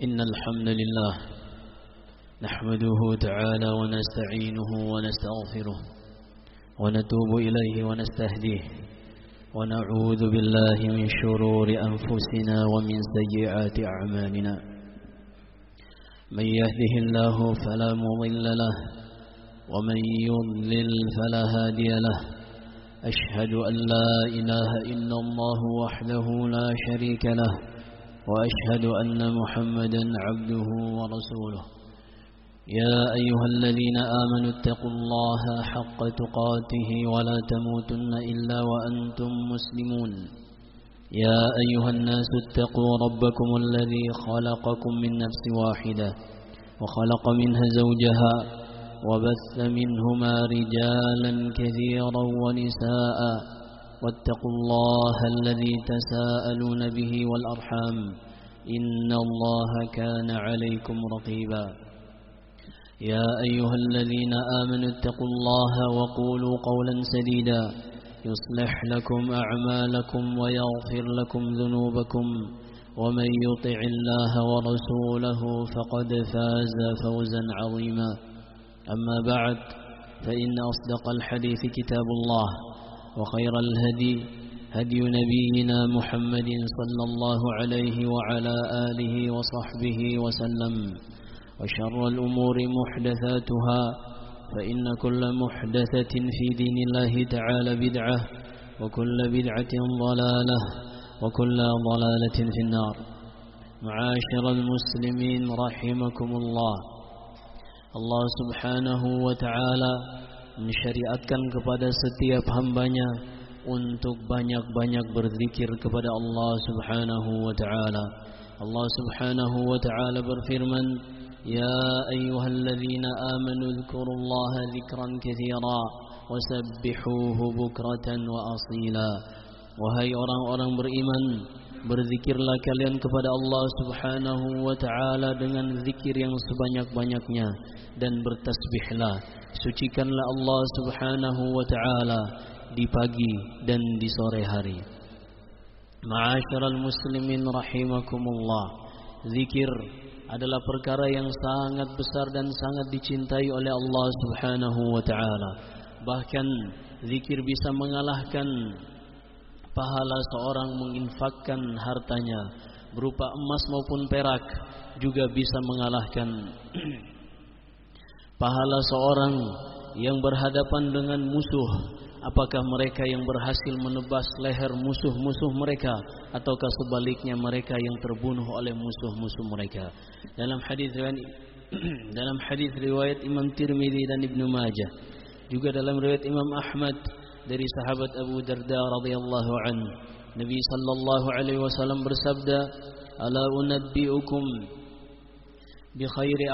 إن الحمد لله نحمده تعالى ونستعينه ونستغفره ونتوب إليه ونستهديه ونعوذ بالله من شرور أنفسنا ومن سيئات أعمالنا. من يهده الله فلا مضل له ومن يضلل فلا هادي له. أشهد أن لا إله إلا الله وحده لا شريك له وأشهد أن محمدا عبده ورسوله. يا أيها الذين آمنوا اتقوا الله حق تقاته ولا تموتن إلا وأنتم مسلمون. يا أيها الناس اتقوا ربكم الذي خلقكم من نفس واحدة وخلق منها زوجها وبث منهما رجالا كثيرا ونساء واتقوا الله الذي تساءلون به والأرحام إن الله كان عليكم رقيبا. يا أيها الذين آمنوا اتقوا الله وقولوا قولا سديدا يصلح لكم أعمالكم ويغفر لكم ذنوبكم ومن يطع الله ورسوله فقد فاز فوزا عظيما. أما بعد فإن أصدق الحديث كتاب الله وخير الهدي هدي نبينا محمد صلى الله عليه وعلى آله وصحبه وسلم. وشر الأمور محدثاتها فإن كل محدثة في دين الله تعالى بدعة وكل بدعة ضلالة وكل ضلالة في النار. معاشر المسلمين رحمكم الله. Allah subhanahu wa ta'ala mensyariatkan kepada setiap hambanya untuk banyak-banyak berzikir kepada Allah subhanahu wa ta'ala. Allah subhanahu wa ta'ala berfirman, Ya ayyuhalladzina amanu dhkurullaha dhikran kathira wasabbihuhu bukratan wa asila. Wahai orang-orang beriman, berzikirlah kalian kepada Allah subhanahu wa ta'ala dengan zikir yang sebanyak-banyaknya dan bertasbihlah, sucikanlah Allah subhanahu wa ta'ala di pagi dan di sore hari. Ma'asyiral muslimin rahimakumullah. Zikir adalah perkara yang sangat besar dan sangat dicintai oleh Allah subhanahu wa ta'ala. Bahkan zikir bisa mengalahkan pahala seorang menginfakkan hartanya berupa emas maupun perak, juga bisa mengalahkan pahala seorang yang berhadapan dengan musuh, apakah mereka yang berhasil menebas leher musuh-musuh mereka ataukah sebaliknya mereka yang terbunuh oleh musuh-musuh mereka. Dalam hadis riwayat Imam Tirmidzi dan Ibnu Majah, juga dalam riwayat Imam Ahmad dari sahabat Abu Darda radhiyallahu anhu, Nabi sallallahu alaihi wasallam bersabda, "Ala unabbiukum bi khairi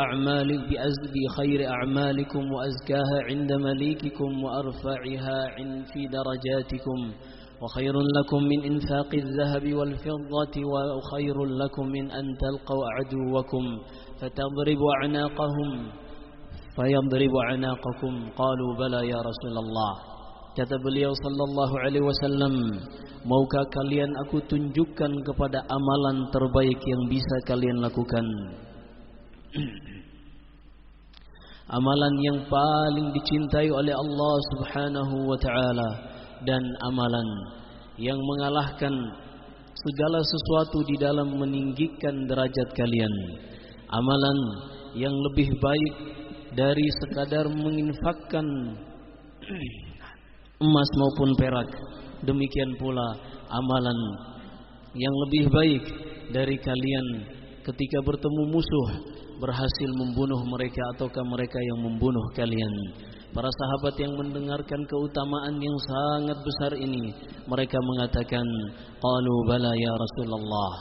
a'malikum wa azkaha 'inda malikikum wa arfa'iha fi darajatikum wa khairun lakum min infaqi adh-dhahabi wal fiddati wa khairun lakum min an talqaw aduwakum fatadribu a'naqakum qalu bala ya Rasulullah." Kata beliau sallallahu alaihi wasallam, maukah kalian aku tunjukkan kepada amalan terbaik yang bisa kalian lakukan? Amalan yang paling dicintai oleh Allah subhanahu wa ta'ala, dan amalan yang mengalahkan segala sesuatu di dalam meninggikan derajat kalian. Amalan yang lebih baik dari sekadar menginfakkan emas maupun perak. Demikian pula amalan yang lebih baik dari kalian ketika bertemu musuh, berhasil membunuh mereka ataukah mereka yang membunuh kalian. Para sahabat yang mendengarkan keutamaan yang sangat besar ini, mereka mengatakan, qalu bala ya Rasulullah.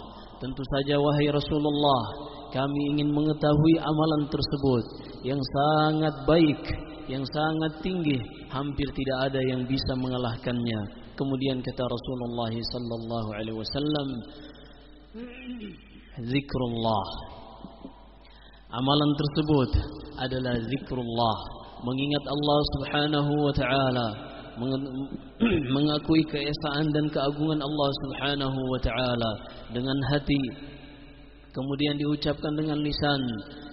Tentu saja wahai Rasulullah, kami ingin mengetahui amalan tersebut yang sangat baik, yang sangat tinggi, hampir tidak ada yang bisa mengalahkannya. Kemudian kata Rasulullah sallallahu alaihi wasallam, zikrullah. Amalan tersebut adalah zikrullah, mengingat Allah subhanahu wa ta'ala, mengakui keesaan dan keagungan Allah subhanahu wa ta'ala dengan hati, kemudian diucapkan dengan lisan,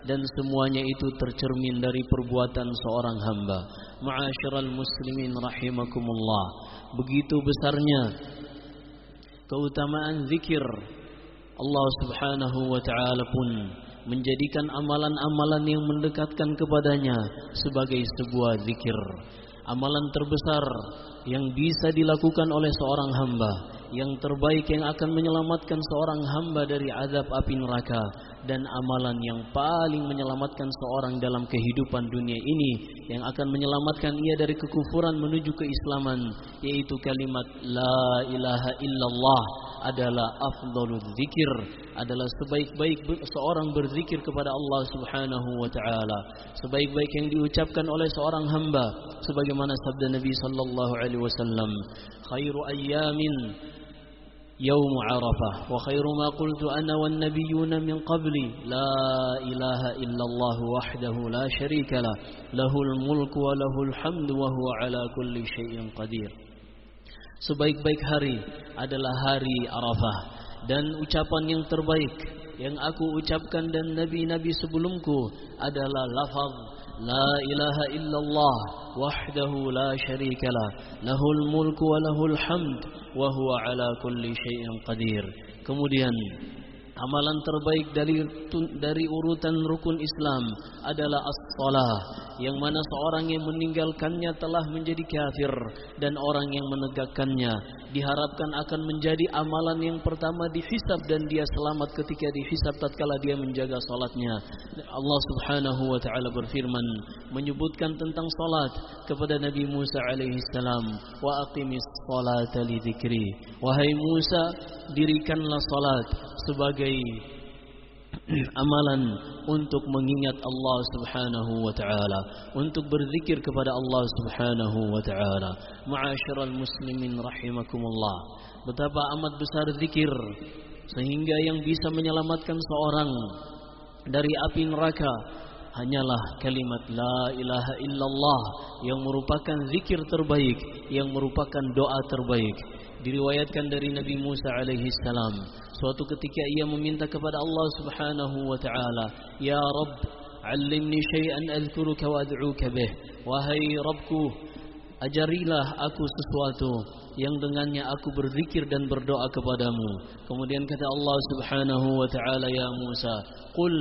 dan semuanya itu tercermin dari perbuatan seorang hamba. Ma'asyiral muslimin rahimakumullah, begitu besarnya keutamaan zikir. Allah Subhanahu wa ta'ala pun menjadikan amalan-amalan yang mendekatkan kepadanya sebagai sebuah zikir. Amalan terbesar yang bisa dilakukan oleh seorang hamba, yang terbaik yang akan menyelamatkan seorang hamba dari azab api neraka, dan amalan yang paling menyelamatkan seorang dalam kehidupan dunia ini, yang akan menyelamatkan ia dari kekufuran menuju keislaman, yaitu kalimat la ilaha illallah, adalah afdhalul zikir, adalah sebaik-baik seorang berzikir kepada Allah Subhanahu wa ta'ala, sebaik-baik yang diucapkan oleh seorang hamba, sebagaimana sabda Nabi sallallahu alaihi wasallam, khairu ayyamin يوم عرفة وخير ما قلت أنا والنبيون من قبلي لا إله إلا الله وحده لا شريك له له الملك وله الحمد وهو على كل شيء قدير. Sebaik-baik hari adalah hari Arafah, dan ucapan yang terbaik yang aku ucapkan dan nabi-nabi sebelumku adalah lafaz la ilaha illallah wahdahu la syarikalah lahul mulku wa lahul hamd wa huwa ala kulli syai'in qadir. Kemudian amalan terbaik dari urutan rukun Islam adalah as-shalah, yang mana seorang yang meninggalkannya telah menjadi kafir, dan orang yang menegakkannya diharapkan akan menjadi amalan yang pertama dihisab, dan dia selamat ketika dihisab tatkala dia menjaga salatnya. Allah Subhanahu wa ta'ala berfirman menyebutkan tentang salat kepada Nabi Musa alaihi salam, wa aqimis salata li dzikri, wahai Musa, dirikanlah salat sebagai amalan untuk mengingat Allah Subhanahu wa ta'ala, untuk berzikir kepada Allah Subhanahu wa ta'ala. Ma'asyiral muslimin rahimakumullah, betapa amat besar zikir sehingga yang bisa menyelamatkan seorang dari api neraka hanyalah kalimat la ilaha illallah, yang merupakan zikir terbaik, yang merupakan doa terbaik. Diriwayatkan dari Nabi Musa alaihi salam, suatu ketika ia meminta kepada Allah Subhanahu wa ta'ala, ya Rabb, 'allimni syai'an adhkuruka wa ad'uka bih, wahai Rabbku, ajarilah aku sesuatu yang dengannya aku berzikir dan berdoa kepadamu. Kemudian kata Allah Subhanahu wa ta'ala, ya Musa, qul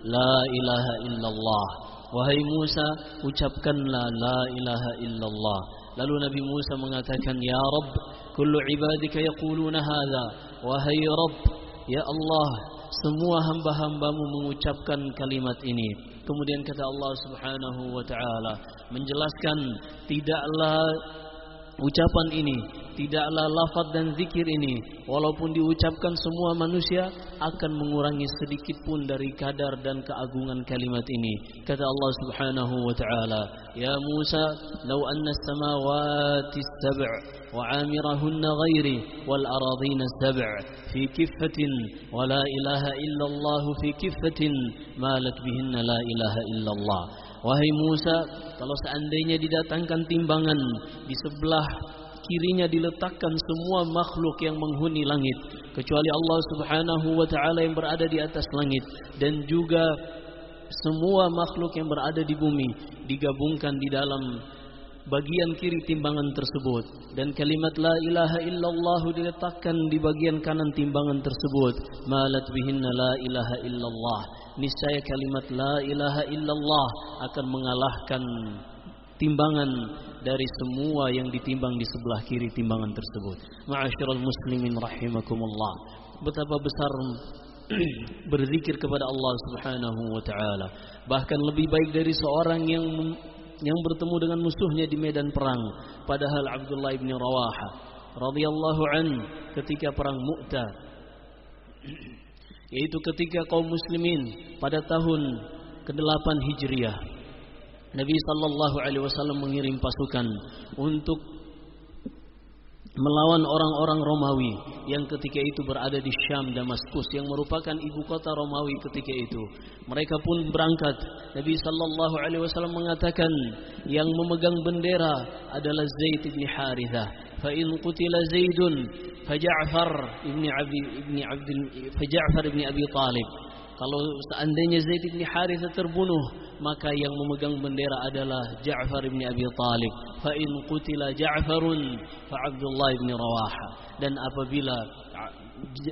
la ilaha illallah, wahai Musa, ucapkanlah la ilaha illallah. Lalu Nabi Musa mengatakan, ya Rabb, kullu ibadika yaquluna hadha, wahai Rabb, ya Allah, semua hamba-hambamu mengucapkan kalimat ini. Kemudian kata Allah Subhanahu wa ta'ala menjelaskan, tidaklah ucapan ini, tidaklah lafaz dan zikir ini, walaupun diucapkan semua manusia, akan mengurangi sedikit pun dari kadar dan keagungan kalimat ini. Kata Allah Subhanahu wa ta'ala, ya Musa, law anna as-samawati as-sab' wa 'amirahunna ghairi wal aradina as-sab' fi kiffatin wa la ilaha illa Allah fi kiffatin malat bihinna la ilaha illa Allah. Wahai Musa, kalau seandainya didatangkan timbangan, di sebelah kirinya diletakkan semua makhluk yang menghuni langit, kecuali Allah Subhanahu wa ta'ala yang berada di atas langit, dan juga semua makhluk yang berada di bumi digabungkan di dalam bagian kiri timbangan tersebut, dan kalimat la ilaha illallah diletakkan di bagian kanan timbangan tersebut, malat bihinna la ilaha illallah, niscaya kalimat la ilaha illallah akan mengalahkan timbangan dari semua yang ditimbang di sebelah kiri timbangan tersebut. Ma'asyiral muslimin rahimakumullah, betapa besar berzikir kepada Allah Subhanahu wa ta'ala. Bahkan lebih baik dari seorang yang bertemu dengan musuhnya di medan perang. Padahal Abdullah bin Rawaha radhiyallahu an ketika perang Mu'tah, yaitu ketika kaum muslimin pada tahun ke-8 Hijriah, Nabi sallallahu alaihi wasallam mengirim pasukan untuk melawan orang-orang Romawi yang ketika itu berada di Syam, Damaskus, yang merupakan ibu kota Romawi ketika itu. Mereka pun berangkat. Nabi sallallahu alaihi wasallam mengatakan, yang memegang bendera adalah Zaid bin Harithah. Fa in qutila Zaidun fa Ja'far bin Abi Talib. Kalau seandainya Zaid bin Harithah terbunuh, maka yang memegang bendera adalah Ja'far bin Abi Talib. Fa in qutila Ja'farun fa Abdullah bin Rawaha. Dan apabila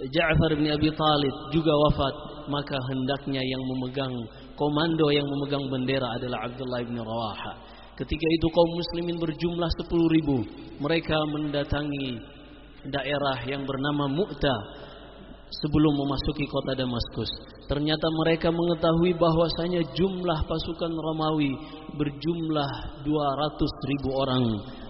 Ja'far bin Abi Talib juga wafat, maka hendaknya yang memegang komando, yang memegang bendera adalah Abdullah bin Rawaha. Ketika itu kaum muslimin berjumlah 10.000. Mereka mendatangi daerah yang bernama Mu'tah sebelum memasuki kota Damaskus. Ternyata mereka mengetahui bahwasanya jumlah pasukan Romawi berjumlah 200.000 orang.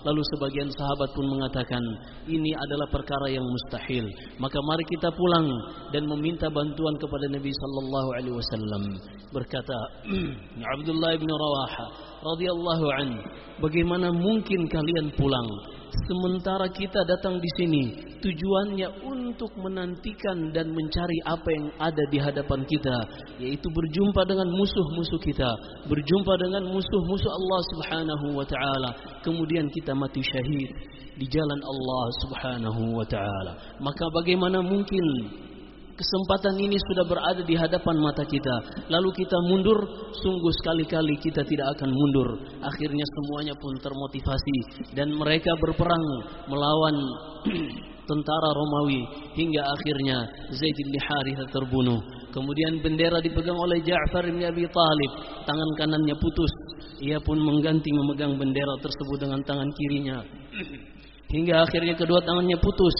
Lalu sebagian sahabat pun mengatakan, ini adalah perkara yang mustahil. Maka mari kita pulang dan meminta bantuan kepada Nabi sallallahu alaihi wasallam. Berkata Abdullah bin Rawaha radhiyallahu an, bagaimana mungkin kalian pulang sementara kita datang di sini tujuannya untuk menantikan dan mencari apa yang ada di hadapan kita, yaitu berjumpa dengan musuh-musuh kita, berjumpa dengan musuh-musuh Allah Subhanahu wa taala, kemudian kita mati syahid di jalan Allah Subhanahu wa taala. Maka bagaimana mungkin kesempatan ini sudah berada di hadapan mata kita, lalu kita mundur? Sungguh sekali-kali kita tidak akan mundur. Akhirnya semuanya pun termotivasi dan mereka berperang melawan tentara Romawi hingga akhirnya Zaid bin Harithah terbunuh. Kemudian bendera dipegang oleh Ja'far bin Abi Talib, tangan kanannya putus. Ia pun mengganti memegang bendera tersebut dengan tangan kirinya. Hingga akhirnya kedua tangannya putus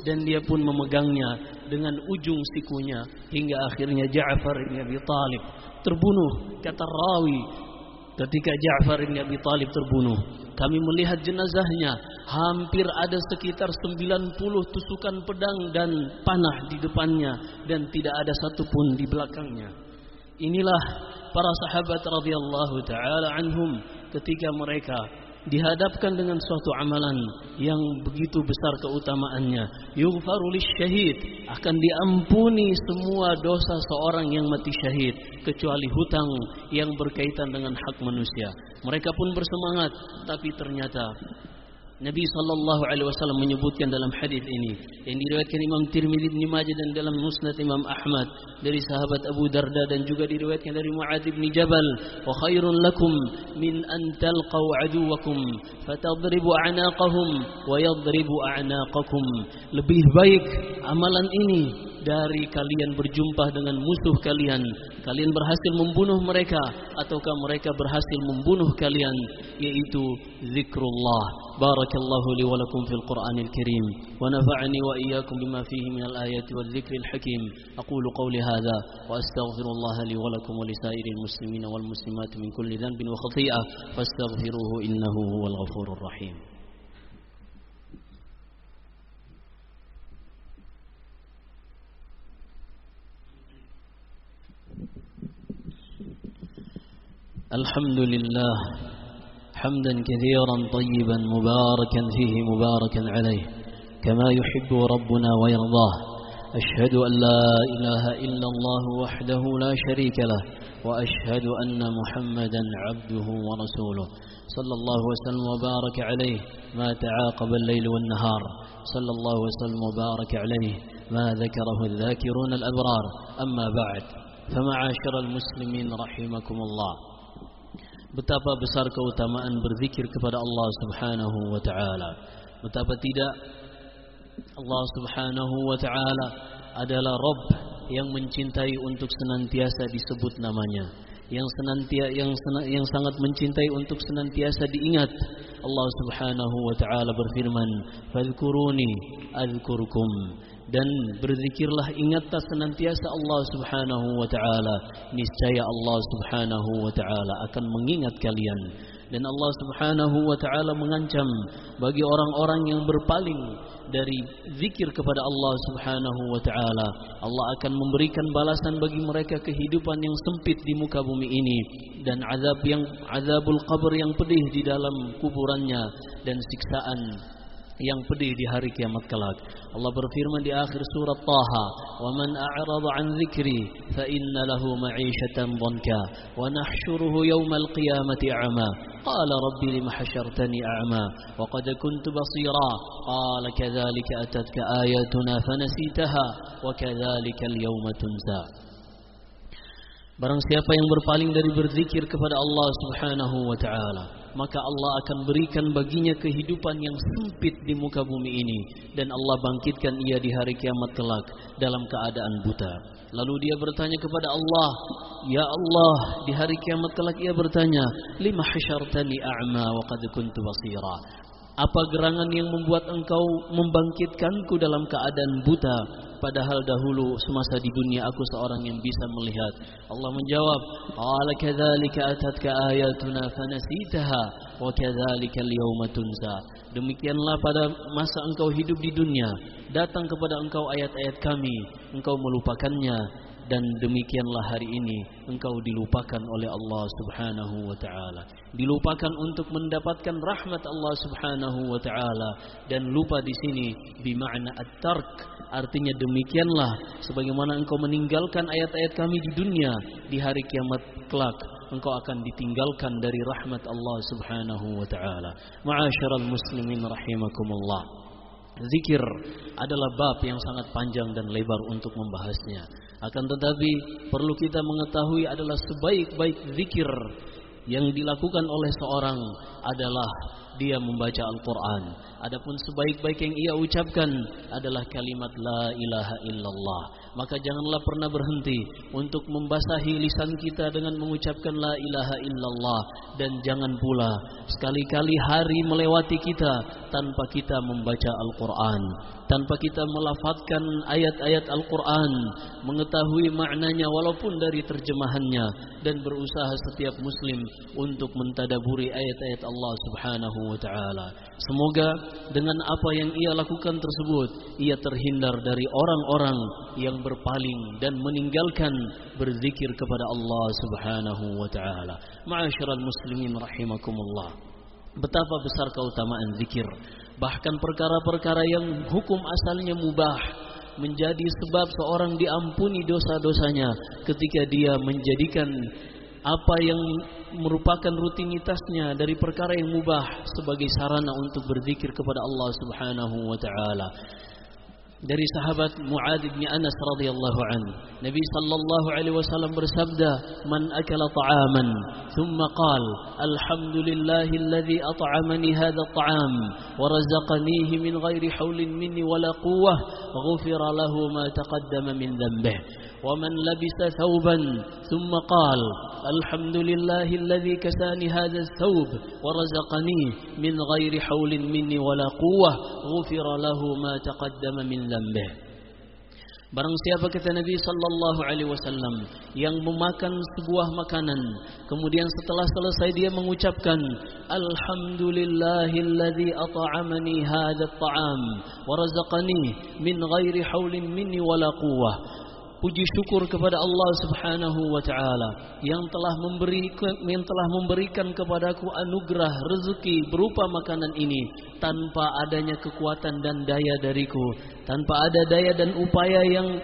dan dia pun memegangnya dengan ujung sikunya hingga akhirnya Ja'far bin Abi Talib terbunuh. Kata rawi, ketika Ja'far bin Abi Talib terbunuh, kami melihat jenazahnya, hampir ada sekitar 90 tusukan pedang dan panah di depannya dan tidak ada satupun di belakangnya. Inilah para sahabat radhiyallahu taala anhum ketika mereka dihadapkan dengan suatu amalan yang begitu besar keutamaannya. Yughfaru lisyahid, akan diampuni semua dosa seorang yang mati syahid kecuali hutang yang berkaitan dengan hak manusia. Mereka pun bersemangat, tapi ternyata Nabi sallallahu alaihi wasallam menyebutkan dalam hadis ini yang diriwayatkan Imam Tirmidzi, Ibnu Majah dan dalam Musnad Imam Ahmad dari sahabat Abu Darda dan juga diriwayatkan dari Muadz bin Jabal, wa khairun lakum min an talqaw aduwakum fatadribu a'naqahum wa yadribu a'naqakum. Lebih baik amalan ini dari kalian berjumpa dengan musuh kalian, kalian berhasil membunuh mereka ataukah mereka berhasil membunuh kalian, yaitu zikrullah. Barakallahu li wa lakum fil Qur'anil Karim wa nafa'ani wa iyyakum bima fihi minal ayati wal dzikril hakim. Aqulu qawli hadza wa astaghfirullah li wa lakum wa lisairil muslimina wal muslimat min kulli dhanbin wa khati'ah fastaghfiruhu innahu huwal ghafurur rahim. Alhamdulillah حمدا كثيرا طيبا مباركا فيه مباركا عليه كما يحب ربنا ويرضاه. أشهد أن لا إله إلا الله وحده لا شريك له وأشهد أن محمدا عبده ورسوله صلى الله وسلم وبارك عليه ما تعاقب الليل والنهار صلى الله وسلم وبارك عليه ما ذكره الذاكرون الأبرار. أما بعد فمعاشر المسلمين رحمكم الله. Betapa besar keutamaan berzikir kepada Allah Subhanahu wa taala. Betapa tidak Allah Subhanahu wa taala adalah Rabb yang mencintai untuk senantiasa disebut namanya, yang sangat mencintai untuk senantiasa diingat. Allah Subhanahu wa taala berfirman, "Fadhkuruni adzkurkum." Dan berzikirlah, ingatlah senantiasa Allah Subhanahu wa taala, niscaya Allah Subhanahu wa taala akan mengingat kalian. Dan Allah Subhanahu wa taala mengancam bagi orang-orang yang berpaling dari zikir kepada Allah Subhanahu wa taala, Allah akan memberikan balasan bagi mereka kehidupan yang sempit di muka bumi ini dan azabul qabr yang pedih di dalam kuburannya dan siksaan yang pedih di hari kiamat kelak. Allah berfirman di akhir surat Taha, "Wa man a'rada 'an dzikri fa inna lahu ma'isyatan dhanka wa nahsyuruhu yawmal qiyamati a'ma. Qala rabbi lima hasyartani a'ma wa qad kuntu basira. Qala kadzalika atatka ayatuna fanasitaha wa kadzalika al-yawma tunsa." Barang siapa yang berpaling dari berzikir kepada Allah Subhanahu wa ta'ala, maka Allah akan berikan baginya kehidupan yang sempit di muka bumi ini, dan Allah bangkitkan ia di hari kiamat kelak dalam keadaan buta. Lalu dia bertanya kepada Allah, "Ya Allah," di hari kiamat kelak ia bertanya, "Lima hasyartani a'ma wa qad kuntu basira?" Apa gerangan yang membuat engkau membangkitkanku dalam keadaan buta, padahal dahulu semasa di dunia aku seorang yang bisa melihat? Allah menjawab, "Qala kadzalika atatka ayatuna fanasitaha wa kadzalika al-yawma tunsa." Demikianlah pada masa engkau hidup di dunia, datang kepada engkau ayat-ayat kami, engkau melupakannya, dan demikianlah hari ini engkau dilupakan oleh Allah Subhanahu wa ta'ala. Dilupakan untuk mendapatkan rahmat Allah Subhanahu wa ta'ala, dan lupa di sini bimakna at-tark, artinya demikianlah sebagaimana engkau meninggalkan ayat-ayat kami di dunia, di hari kiamat kelak engkau akan ditinggalkan dari rahmat Allah Subhanahu wa ta'ala. Ma'asyiral muslimin rahimakumullah. Zikir adalah bab yang sangat panjang dan lebar untuk membahasnya. Akan tetapi perlu kita mengetahui adalah sebaik-baik zikir yang dilakukan oleh seorang adalah dia membaca Al-Quran. Adapun sebaik-baik yang ia ucapkan adalah kalimat la ilaha illallah. Maka janganlah pernah berhenti untuk membasahi lisan kita dengan mengucapkan la ilaha illallah. Dan jangan pula sekali-kali hari melewati kita tanpa kita membaca Al-Quran, tanpa kita melafadzkan ayat-ayat Al-Quran, mengetahui maknanya walaupun dari terjemahannya, dan berusaha setiap muslim untuk mentadaburi ayat-ayat Allah Subhanahu wa ta'ala. Semoga dengan apa yang ia lakukan tersebut, ia terhindar dari orang-orang yang berpaling dan meninggalkan berzikir kepada Allah Subhanahu wa ta'ala. Ma'asyiral muslimin rahimakumullah. Betapa besar keutamaan zikir. Bahkan perkara-perkara yang hukum asalnya mubah menjadi sebab seorang diampuni dosa-dosanya ketika dia menjadikan apa yang merupakan rutinitasnya dari perkara yang mubah sebagai sarana untuk berzikir kepada Allah Subhanahu wa ta'ala. Dari sahabat Mu'adz bin Anas radhiyallahu anhu, Nabi sallallahu alaihi wasallam bersabda, "Man akala ta'aman thumma qala alhamdulillahi alladhi at'amani hadha at'am wa razaqanihi min ghairi hawlin minni wala quwwah, ghufira lahu ma taqaddama min dhanbihi." ومن لبس ثوبا ثم قال الحمد لله الذي كساني هذا الثوب ورزقني من غير حول مني ولا قوة غفر له ما تقدم من ذنبه. Barang siapa, kata Nabi sallallahu alaihi wasallam, yang memakan sebuah makanan, kemudian setelah selesai dia mengucapkan alhamdulillahilladzi at'amani hadzal ta'am wa razaqani min ghairi haulin minni wala quwwah. Puji syukur kepada Allah Subhanahu wa ta'ala yang telah memberikan kepadaku anugerah rezeki berupa makanan ini tanpa adanya kekuatan dan daya dariku, tanpa ada daya dan upaya yang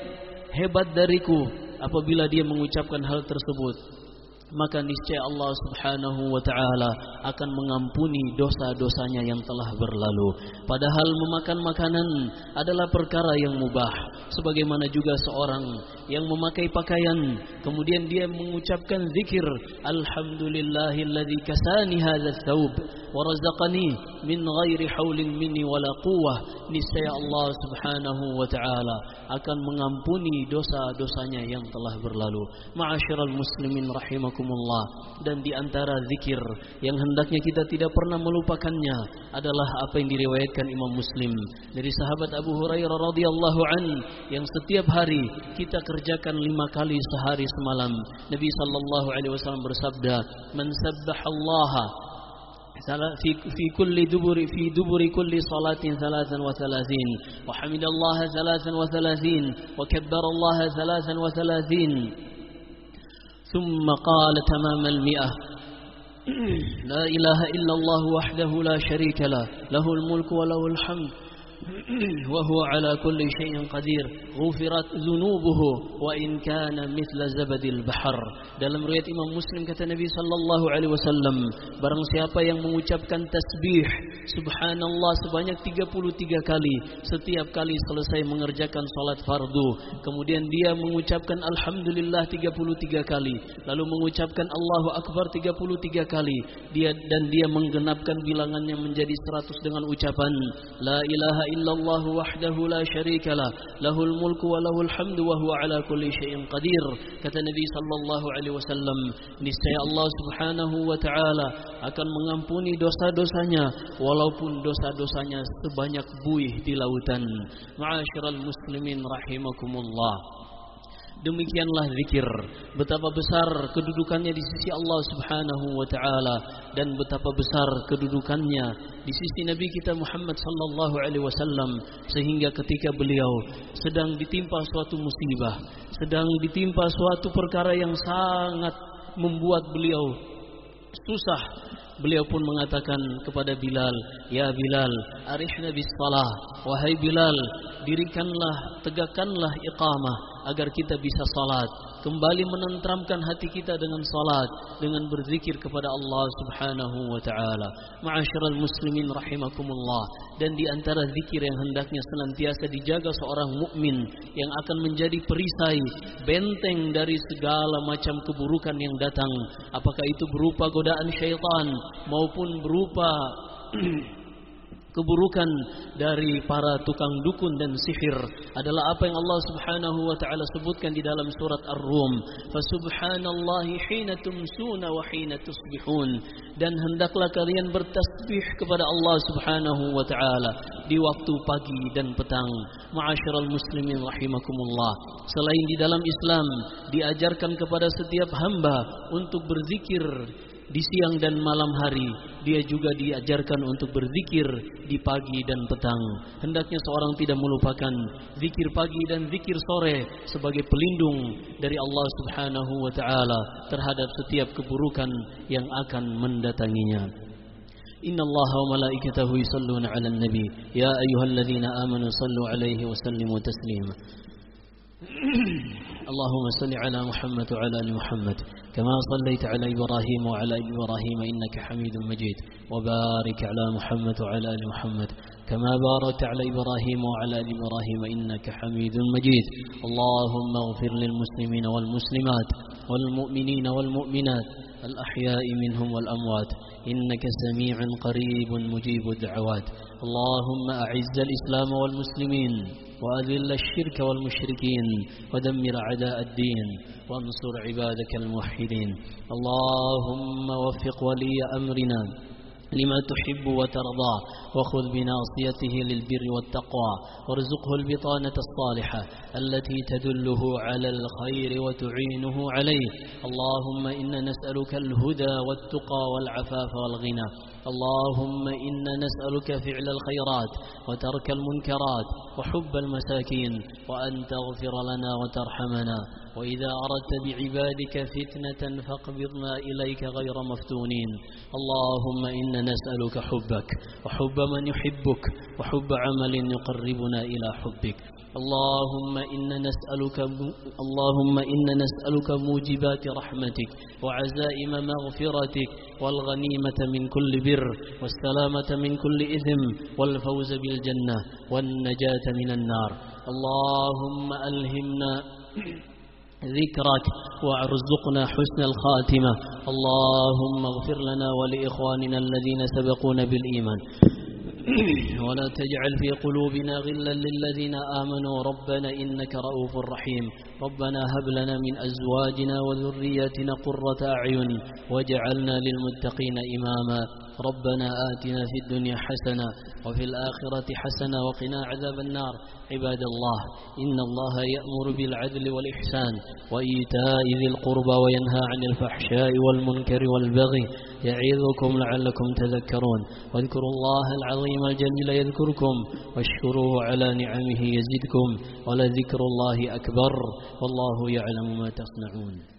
hebat dariku. Apabila dia mengucapkan hal tersebut, maka niscaya Allah Subhanahu wa ta'ala akan mengampuni dosa-dosanya yang telah berlalu. Padahal memakan makanan adalah perkara yang mubah. Sebagaimana juga seorang yang memakai pakaian, kemudian dia mengucapkan zikir alhamdulillahilladzi kasani hadzal thawb wa razaqani min ghairi haulin minni wala quwwah, niscaya Allah Subhanahu wa ta'ala akan mengampuni dosa-dosanya yang telah berlalu. Ma'asyiral muslimin rahimakumullah. Dan di antara zikir yang hendaknya kita tidak pernah melupakannya adalah apa yang diriwayatkan Imam Muslim dari sahabat Abu Hurairah radhiyallahu an, yang setiap hari kita kerjakan 5 kali sehari semalam. Nabi sallallahu alaihi wasallam bersabda, "Man sabbahallaha في كل دبر كل صلاة 33 وحمد الله 33 وكبر الله 33 ثم قال تمام 100 لا إله إلا الله وحده لا شريك له له الملك وله الحمد وهو على كل شيء قدير غفرت ذنوبه وإن كان مثل زبد البحر. Dalam riwayat Imam Muslim kata Nabi sallallahu alaihi wasallam, barang siapa yang mengucapkan tasbih subhanallah sebanyak 33 kali setiap kali selesai mengerjakan salat fardu, kemudian dia mengucapkan alhamdulillah 33 kali, lalu mengucapkan Allahu akbar 33 kali, dia menggenapkan bilangannya menjadi 100 dengan ucapan la ilaha illallah wahdahu la syarikalah lahul mulku wa lahul hamdu wa huwa ala kulli syai'in qadir. Kata Nabi sallallahu alaihi wasallam, niscaya Allah Subhanahu wa taala akan mengampuni dosa-dosanya walaupun dosa-dosanya sebanyak buih di lautan. Ma'asyiral muslimin rahimakumullah. Demikianlah zikir, betapa besar kedudukannya di sisi Allah Subhanahu wa taala dan betapa besar kedudukannya di sisi Nabi kita Muhammad sallallahu alaihi wasallam, sehingga ketika beliau sedang ditimpa suatu musibah, sedang ditimpa suatu perkara yang sangat membuat beliau susah, beliau pun mengatakan kepada Bilal, ya Bilal, arihna bis salah, wahai Bilal, dirikanlah, tegakkanlah iqamah agar kita bisa salat, kembali menentramkan hati kita dengan salat, dengan berzikir kepada Allah Subhanahu wa taala. Ma'asyiral muslimin rahimakumullah. Dan di antara zikir yang hendaknya senantiasa dijaga seorang mukmin yang akan menjadi perisai, benteng dari segala macam keburukan yang datang, apakah itu berupa godaan syaitan maupun berupa keburukan dari para tukang dukun dan sihir, adalah apa yang Allah Subhanahu wa taala sebutkan di dalam surat Ar-Rum, fasubhanallahi hina tumsuna wa hina tusbihun. Dan hendaklah kalian bertasbih kepada Allah Subhanahu wa taala di waktu pagi dan petang. Ma'asyiral muslimin rahimakumullah. Selain di dalam Islam diajarkan kepada setiap hamba untuk berzikir di siang dan malam hari, dia juga diajarkan untuk berzikir di pagi dan petang. Hendaknya seorang tidak melupakan zikir pagi dan zikir sore sebagai pelindung dari Allah Subhanahu wa taala terhadap setiap keburukan yang akan mendatanginya. Inna Allah wa malaikatahu yusalluna 'alan nabi ya ayyuhalladzina amanu sallu 'alaihi wa sallimu taslima. اللهم صل على محمد وعلى ال محمد كما صليت على إبراهيم وعلى ال إبراهيم إنك حميد مجيد وبارك على محمد وعلى ال محمد كما باركت على إبراهيم وعلى ال إبراهيم إنك حميد مجيد. اللهم اغفر للمسلمين والمسلمات والمؤمنين والمؤمنات الأحياء منهم والأموات إنك سميع قريب مجيب الدعوات. اللهم أعز الإسلام والمسلمين وأذل الشرك والمشركين ودمر أعداء الدين وانصر عبادك الموحدين. اللهم وفق ولي أمرنا لما تحب وترضى وخذ بناصيته للبر والتقوى وارزقه البطانة الصالحة التي تدله على الخير وتعينه عليه. اللهم إنا نسألك الهدى والتقى والعفاف والغنى. اللهم إنا نسألك فعل الخيرات وترك المنكرات وحب المساكين وأن تغفر لنا وترحمنا، وإذا أردت بعبادك فتنة فاقبضنا إليك غير مفتونين. اللهم إنا نسألك حبك وحب من يحبك وحب عمل يقربنا إلى حبك. اللهم إنا نسألك موجبات رحمتك وعزائم مغفرتك والغنيمة من كل بر والسلامة من كل إثم والفوز بالجنة والنجاة من النار. اللهم ألهمنا ذكرك وارزقنا حسن الخاتمة. اللهم اغفر لنا ولإخواننا الذين سبقونا بالإيمان ولا تجعل في قلوبنا غلا للذين آمنوا ربنا إنك رؤوف رحيم. ربنا هب لنا من أزواجنا وذرياتنا قرة أعين واجعلنا للمتقين إماما. ربنا آتنا في الدنيا حسنة وفي الآخرة حسنة وقنا عذاب النار. عباد الله، إن الله يأمر بالعدل والإحسان وإيتاء ذي القربى وينهى عن الفحشاء والمنكر والبغي يعظكم لعلكم تذكرون. واذكروا الله العظيم الجليل يذكركم واشكروه على نعمه يزدكم ولذكر الله أكبر والله يعلم ما تصنعون.